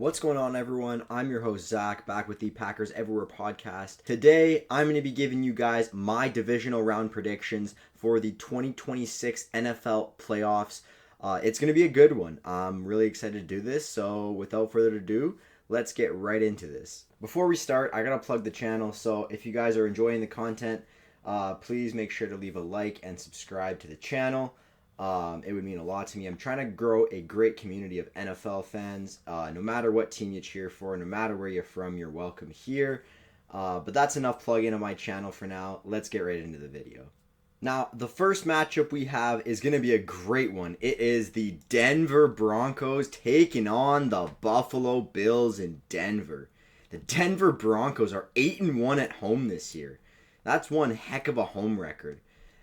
What's going on, everyone? I'm your host, Zach, back with the Packers Everywhere podcast. Today, I'm going to be giving you guys my divisional round predictions for the 2026 NFL playoffs. It's going to be a good one. I'm really excited to do this, so without further ado, let's get right into this. Before we start, I got to plug the channel, so if you guys are enjoying the content, please make sure to leave a like and subscribe to the channel. It would mean a lot to me. I'm trying to grow a great community of NFL fans. No matter what team you cheer for, no matter where you're from, you're welcome here. But that's enough plugging on my channel for now. Let's get right into the video. Now, the first matchup we have is going to be a great one. It is the Denver Broncos taking on the Buffalo Bills in Denver. The Denver Broncos are 8-1 at home this year. That's one heck of a home record.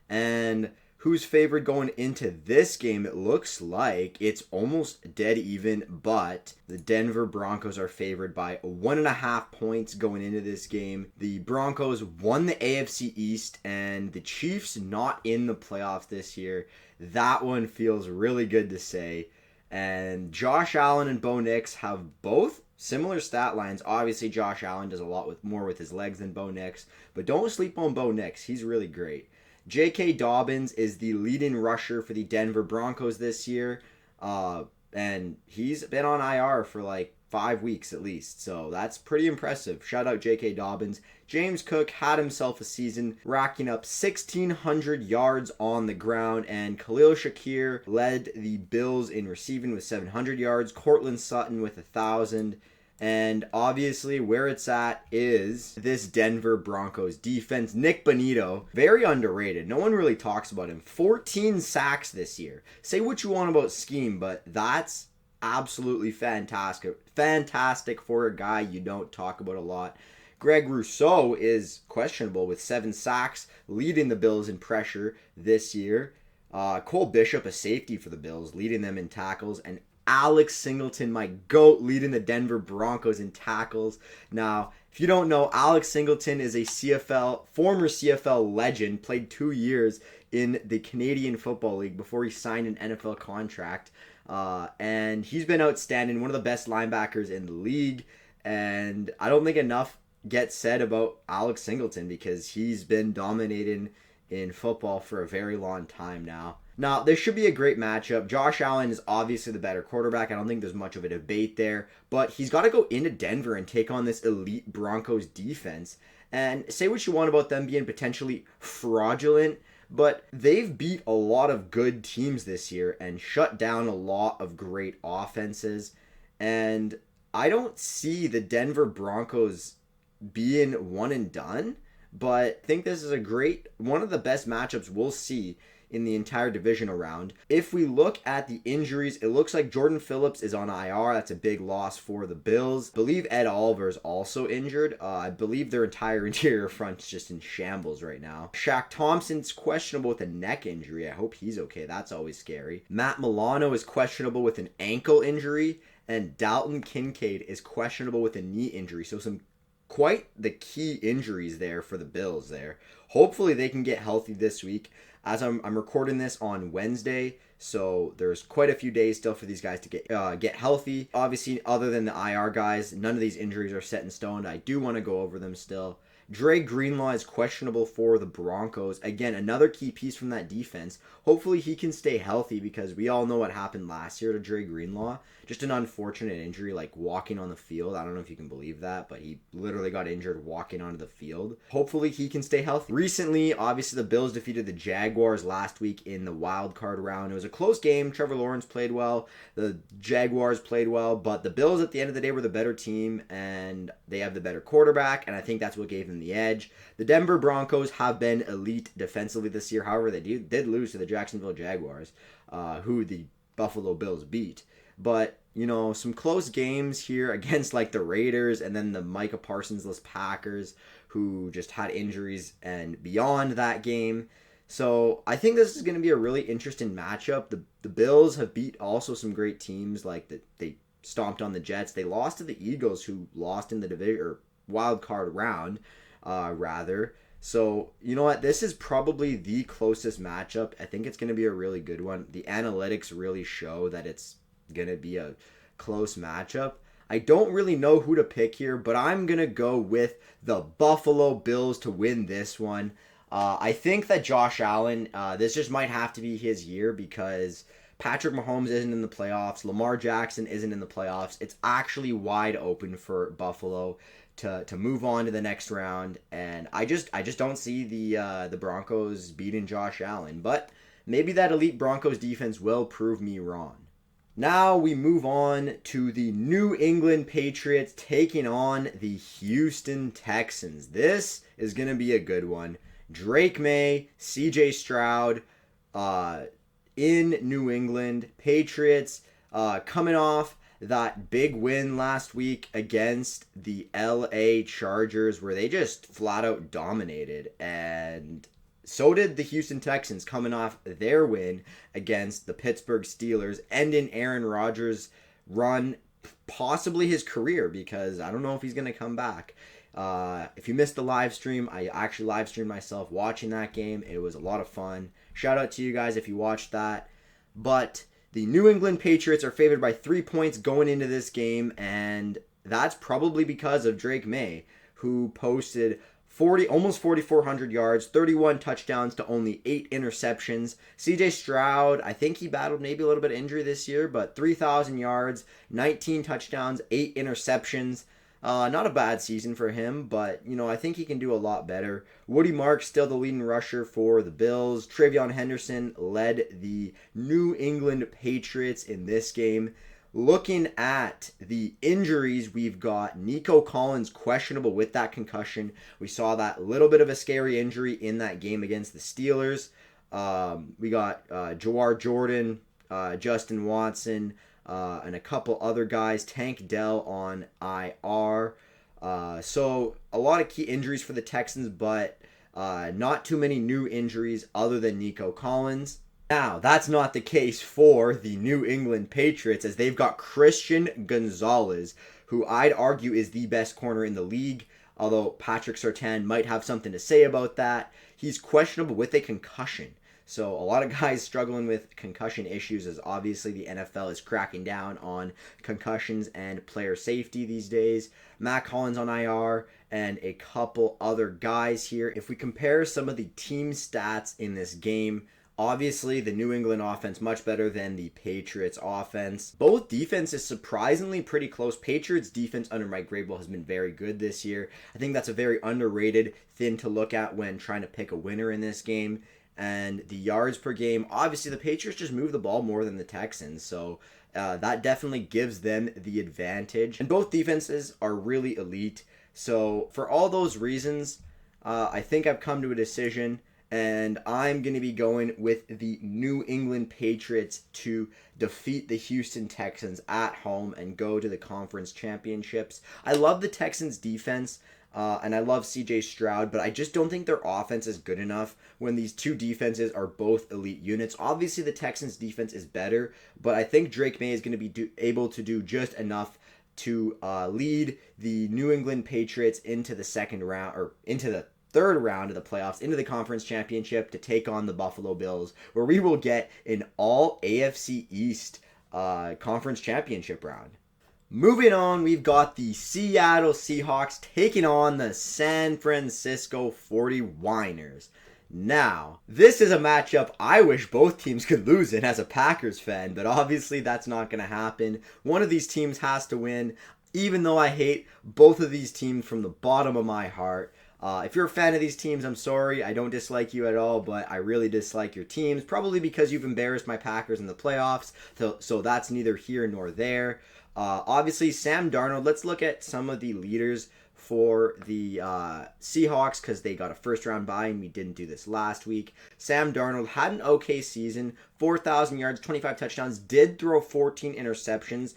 And who's favored going into this game? It looks like it's almost dead even, but the Denver Broncos are favored by 1.5 points going into this game. The Broncos won the AFC East, and the Chiefs not in the playoffs this year. That one feels really good to say. And Josh Allen and Bo Nix have both similar stat lines. Obviously, Josh Allen does a lot more with his legs than Bo Nix, but don't sleep on Bo Nix. He's really great. J.K. Dobbins is the leading rusher for the Denver Broncos this year, and he's been on IR for like 5 weeks at least, so that's pretty impressive. Shout out J.K. Dobbins. James Cook had himself a season, racking up 1,600 yards on the ground, and Khalil Shakir led the Bills in receiving with 700 yards, Cortland Sutton with 1,000. And obviously where it's at is this Denver Broncos defense. Nick Bonito, very underrated. No one really talks about him. 14 sacks this year. Say what you want about scheme, but that's absolutely fantastic. Fantastic for a guy you don't talk about a lot. Greg Rousseau is questionable with 7 sacks, leading the Bills in pressure this year. Cole Bishop, a safety for the Bills, leading them in tackles, and Alex Singleton, my GOAT, leading the Denver Broncos in tackles. Now, if you don't know, Alex Singleton is a former CFL legend, played 2 years in the Canadian Football League before he signed an NFL contract. And he's been outstanding, one of the best linebackers in the league. And I don't think enough gets said about Alex Singleton because he's been dominating in football for a very long time now. Now, this should be a great matchup. Josh Allen is obviously the better quarterback. I don't think there's much of a debate there. But he's got to go into Denver and take on this elite Broncos defense. And say what you want about them being potentially fraudulent, but they've beat a lot of good teams this year and shut down a lot of great offenses. And I don't see the Denver Broncos being one and done, but I think this is one of the best matchups we'll see in the entire divisional round. If we look at the injuries, it looks like Jordan Phillips is on IR. That's a big loss for the Bills. I believe Ed Oliver is also injured. I believe their entire interior front's just in shambles right now. Shaq Thompson's questionable with a neck injury. I hope he's okay. That's always scary. Matt Milano is questionable with an ankle injury, and Dalton Kincaid is questionable with a knee injury. So some quite the key injuries there for the Bills there. Hopefully they can get healthy this week. As I'm recording this on Wednesday, so there's quite a few days still for these guys to get healthy. Obviously, other than the IR guys, none of these injuries are set in stone. I do want to go over them still. Dre Greenlaw is questionable for the Broncos. Again, another key piece from that defense. Hopefully he can stay healthy because we all know what happened last year to Dre Greenlaw. Just an unfortunate injury, like walking on the field. I don't know if you can believe that, but he literally got injured walking onto the field. Hopefully he can stay healthy. Recently, obviously the Bills defeated the Jaguars last week in the wild card round. It was a close game. Trevor Lawrence played well. The Jaguars played well, but the Bills at the end of the day were the better team, and they have the better quarterback, and I think that's what gave them the edge. The Denver Broncos have been elite defensively this year. However, they did lose to the Jacksonville Jaguars, who the Buffalo Bills beat. But, some close games here against like the Raiders and then the Micah Parsons-less Packers, who just had injuries and beyond that game. So I think this is going to be a really interesting matchup. The Bills have beat also some great teams, like they stomped on the Jets. They lost to the Eagles, who lost in the division or wild card round, rather. So, you know what? This is probably the closest matchup. I think it's going to be a really good one. The analytics really show that it's going to be a close matchup. I don't really know who to pick here, but I'm going to go with the Buffalo Bills to win this one. I think that Josh Allen, this just might have to be his year because Patrick Mahomes isn't in the playoffs. Lamar Jackson isn't in the playoffs. It's actually wide open for Buffalo to move on to the next round, and I just don't see the Broncos beating Josh Allen. But maybe that elite Broncos defense will prove me wrong. Now we move on to the New England Patriots taking on the Houston Texans. This is going to be a good one. Drake May, CJ Stroud, in New England. Patriots coming off that big win last week against the LA Chargers where they just flat out dominated, and so did the Houston Texans coming off their win against the Pittsburgh Steelers, ending Aaron Rodgers' run, possibly his career, because I don't know if he's going to come back. If you missed the live stream, I actually live streamed myself watching that game. It was a lot of fun. Shout out to you guys if you watched that. But the New England Patriots are favored by 3 points going into this game, and that's probably because of Drake May, who posted almost 4,400 yards, 31 touchdowns to only 8 interceptions. CJ Stroud, I think he battled maybe a little bit of injury this year, but 3,000 yards, 19 touchdowns, 8 interceptions. Not a bad season for him, but, I think he can do a lot better. Woody Marks still the leading rusher for the Bills. Travion Henderson led the New England Patriots in this game. Looking at the injuries, we've got Nico Collins questionable with that concussion. We saw that little bit of a scary injury in that game against the Steelers. We got Jawar Jordan, Justin Watson, and a couple other guys. Tank Dell on IR. So a lot of key injuries for the Texans, but not too many new injuries other than Nico Collins. Now, that's not the case for the New England Patriots, as they've got Christian Gonzalez, who I'd argue is the best corner in the league, although Patrick Surtain might have something to say about that. He's questionable with a concussion. So a lot of guys struggling with concussion issues, as obviously the NFL is cracking down on concussions and player safety these days. Matt Collins on IR and a couple other guys here. If we compare some of the team stats in this game, obviously the New England offense much better than the Patriots offense. Both defenses surprisingly pretty close. Patriots defense under Mike Vrabel has been very good this year. I think that's a very underrated thing to look at when trying to pick a winner in this game. And the yards per game, obviously the Patriots just move the ball more than the Texans, so that definitely gives them the advantage. And both defenses are really elite, so for all those reasons, I think I've come to a decision, and I'm going to be going with the New England Patriots to defeat the Houston Texans at home and go to the conference championships. I love the Texans' defense. And I love CJ Stroud, but I just don't think their offense is good enough when these two defenses are both elite units. Obviously, the Texans' defense is better, but I think Drake May is going to be able to do just enough to lead the New England Patriots into the second round, or into the third round of the playoffs, into the conference championship to take on the Buffalo Bills, where we will get an all AFC East conference championship round. Moving on, we've got the Seattle Seahawks taking on the San Francisco 49ers. Now, this is a matchup I wish both teams could lose in as a Packers fan, but obviously that's not going to happen. One of these teams has to win, even though I hate both of these teams from the bottom of my heart. If you're a fan of these teams, I'm sorry. I don't dislike you at all, but I really dislike your teams, probably because you've embarrassed my Packers in the playoffs, so that's neither here nor there. Obviously, Sam Darnold, let's look at some of the leaders for the Seahawks because they got a first-round bye and we didn't do this last week. Sam Darnold had an okay season, 4,000 yards, 25 touchdowns, did throw 14 interceptions,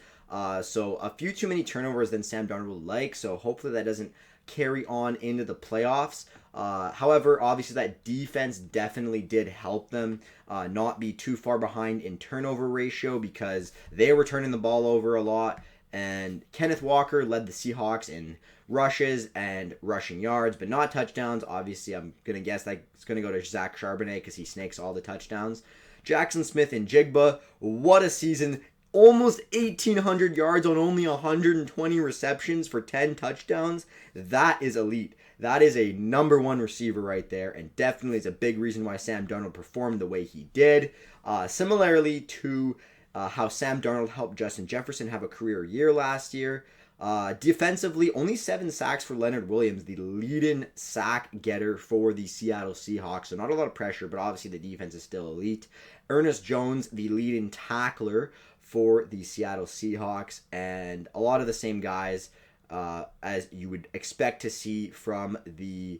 so a few too many turnovers than Sam Darnold would like, so hopefully that doesn't carry on into the playoffs. However, obviously that defense definitely did help them not be too far behind in turnover ratio because they were turning the ball over a lot. And Kenneth Walker led the Seahawks in rushes and rushing yards, but not touchdowns. Obviously, I'm going to guess that it's going to go to Zach Charbonnet because he snakes all the touchdowns. Jackson Smith and Jigba, what a season. almost 1,800 yards on only 120 receptions for 10 touchdowns. That is elite. That is a number one receiver right there, and definitely is a big reason why Sam Darnold performed the way he did. Similarly to how Sam Darnold helped Justin Jefferson have a career year last year. Defensively, only 7 sacks for Leonard Williams, the leading sack getter for the Seattle Seahawks. So not a lot of pressure, but obviously the defense is still elite. Ernest Jones, the leading tackler for the Seattle Seahawks, and a lot of the same guys as you would expect to see from the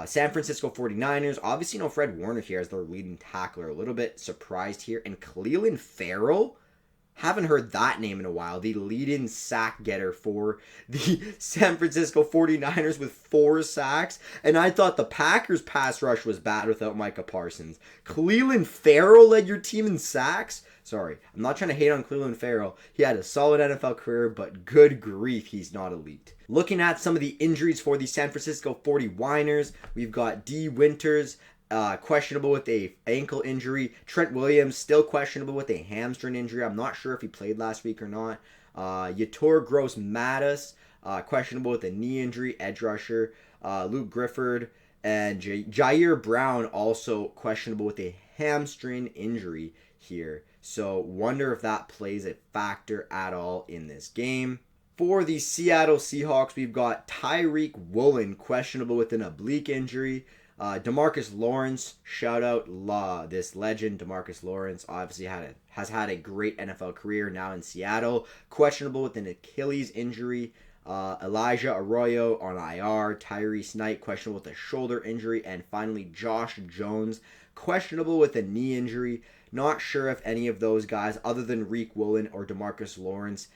San Francisco 49ers. Obviously, no Fred Warner here as their leading tackler. A little bit surprised here. And Clelin Ferrell, haven't heard that name in a while. The leading sack getter for the San Francisco 49ers with 4 sacks. And I thought the Packers pass rush was bad without Micah Parsons. Clelin Ferrell led your team in sacks? Sorry, I'm not trying to hate on Clelin Ferrell. He had a solid NFL career, but good grief, he's not elite. Looking at some of the injuries for the San Francisco 49ers, we've got D. Winters, questionable with a ankle injury. Trent Williams still questionable with a hamstring injury. I'm not sure if he played last week or not. Yator Gross-Matos, questionable with a knee injury, edge rusher. Luke Grifford and Jair Brown also questionable with a hamstring injury here. So wonder if that plays a factor at all in this game. For the Seattle Seahawks, we've got Tyreek Woolen questionable with an oblique injury. DeMarcus Lawrence, shout out this legend. DeMarcus Lawrence obviously has had a great NFL career now in Seattle. Questionable with an Achilles injury. Elijah Arroyo on IR. Tyrese Knight questionable with a shoulder injury. And finally, Josh Jones questionable with a knee injury. Not sure if any of those guys, other than Reek Woolen or DeMarcus Lawrence,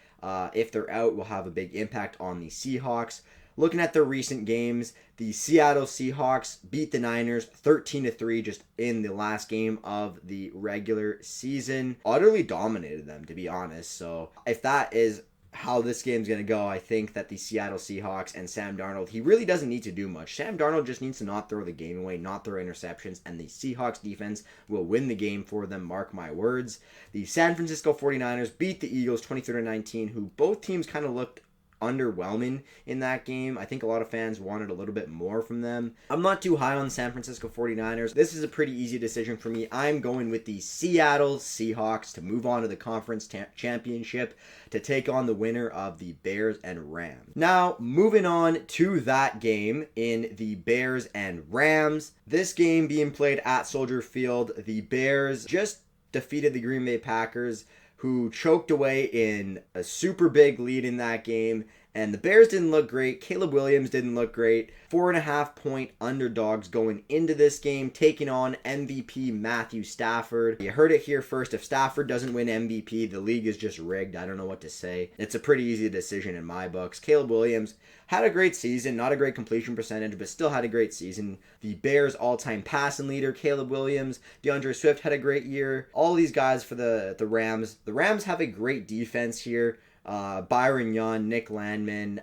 if they're out, will have a big impact on the Seahawks. Looking at their recent games, the Seattle Seahawks beat the Niners 13-3 just in the last game of the regular season. Utterly dominated them, to be honest. So if that is how this game's going to go, I think that the Seattle Seahawks and Sam Darnold, he really doesn't need to do much. Sam Darnold just needs to not throw the game away, not throw interceptions, and the Seahawks defense will win the game for them, mark my words. The San Francisco 49ers beat the Eagles 23-19, who both teams kind of looked underwhelming in that game. I think a lot of fans wanted a little bit more from them. I'm not too high on San Francisco 49ers. This is a pretty easy decision for me. I'm going with the Seattle Seahawks to move on to the conference championship to take on the winner of the Bears and Rams. Now, moving on to that game in the Bears and Rams. This game being played at Soldier Field. The Bears just defeated the Green Bay Packers, who choked away in a super big lead in that game. And the Bears didn't look great. Caleb Williams didn't look great. 4.5-point underdogs going into this game, taking on MVP Matthew Stafford. You heard it here first. If Stafford doesn't win MVP, the league is just rigged. I don't know what to say. It's a pretty easy decision in my books. Caleb Williams had a great season. Not a great completion percentage, but still had a great season. The Bears' all-time passing leader, Caleb Williams. DeAndre Swift had a great year. All these guys for the Rams. The Rams have a great defense here. Byron Young, Nick Landman,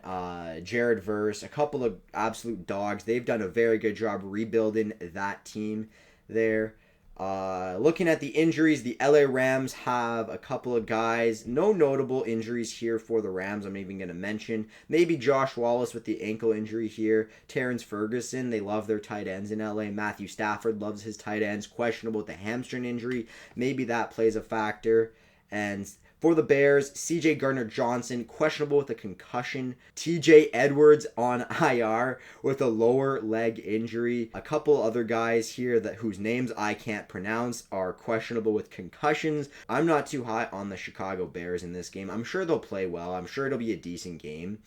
Jared Verse, a couple of absolute dogs. They've done a very good job rebuilding that team there. Looking at the injuries, the LA Rams have a couple of guys. No notable injuries here for the Rams I'm even going to mention. Maybe Josh Wallace with the ankle injury here. Terrence Ferguson, they love their tight ends in LA. Matthew Stafford loves his tight ends. Questionable with the hamstring injury. Maybe that plays a factor. And for the Bears, C.J. Gardner-Johnson, questionable with a concussion. T.J. Edwards on IR with a lower leg injury. A couple other guys here whose names I can't pronounce are questionable with concussions. I'm not too high on the Chicago Bears in this game. I'm sure they'll play well. I'm sure it'll be a decent game.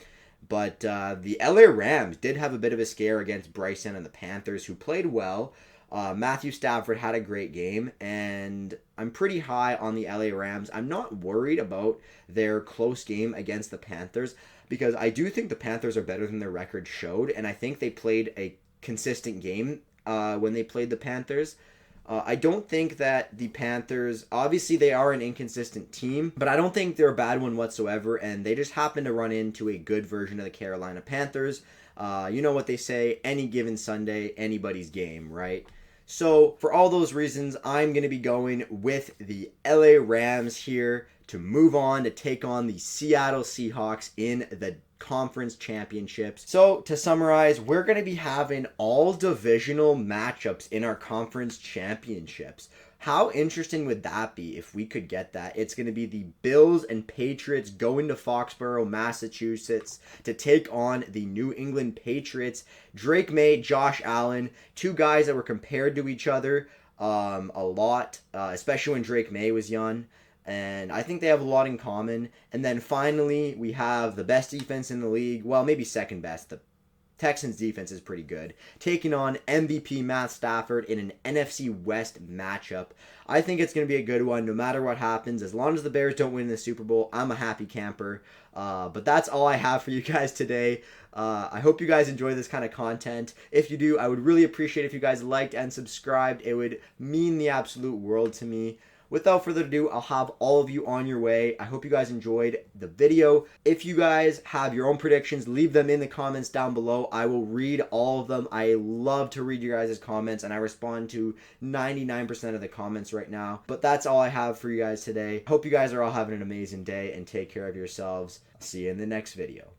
But the LA Rams did have a bit of a scare against Bryson and the Panthers, who played well. Matthew Stafford had a great game, and I'm pretty high on the LA Rams. I'm not worried about their close game against the Panthers because I do think the Panthers are better than their record showed, and I think they played a consistent game when they played the Panthers. I don't think that the Panthers, obviously they are an inconsistent team, but I don't think they're a bad one whatsoever, and they just happen to run into a good version of the Carolina Panthers. You know what they say, any given Sunday, anybody's game, right? So for all those reasons, I'm going to be going with the LA Rams here to move on to take on the Seattle Seahawks in the conference championships. So to summarize, we're going to be having all divisional matchups in our conference championships. How interesting would that be if we could get that? It's going to be the Bills and Patriots going to Foxborough, Massachusetts to take on the New England Patriots. Drake May, Josh Allen, two guys that were compared to each other a lot, especially when Drake May was young. And I think they have a lot in common. And then finally, we have the best defense in the league. Well, maybe second best. The Texans defense is pretty good, taking on MVP Matt Stafford in an NFC West matchup. I think it's going to be a good one no matter what happens. As long as the Bears don't win the Super Bowl, I'm a happy camper. But that's all I have for you guys today. I hope you guys enjoy this kind of content. If you do, I would really appreciate if you guys liked and subscribed. It would mean the absolute world to me. Without further ado, I'll have all of you on your way. I hope you guys enjoyed the video. If you guys have your own predictions, leave them in the comments down below. I will read all of them. I love to read your guys' comments, and I respond to 99% of the comments right now. But that's all I have for you guys today. Hope you guys are all having an amazing day, and take care of yourselves. See you in the next video.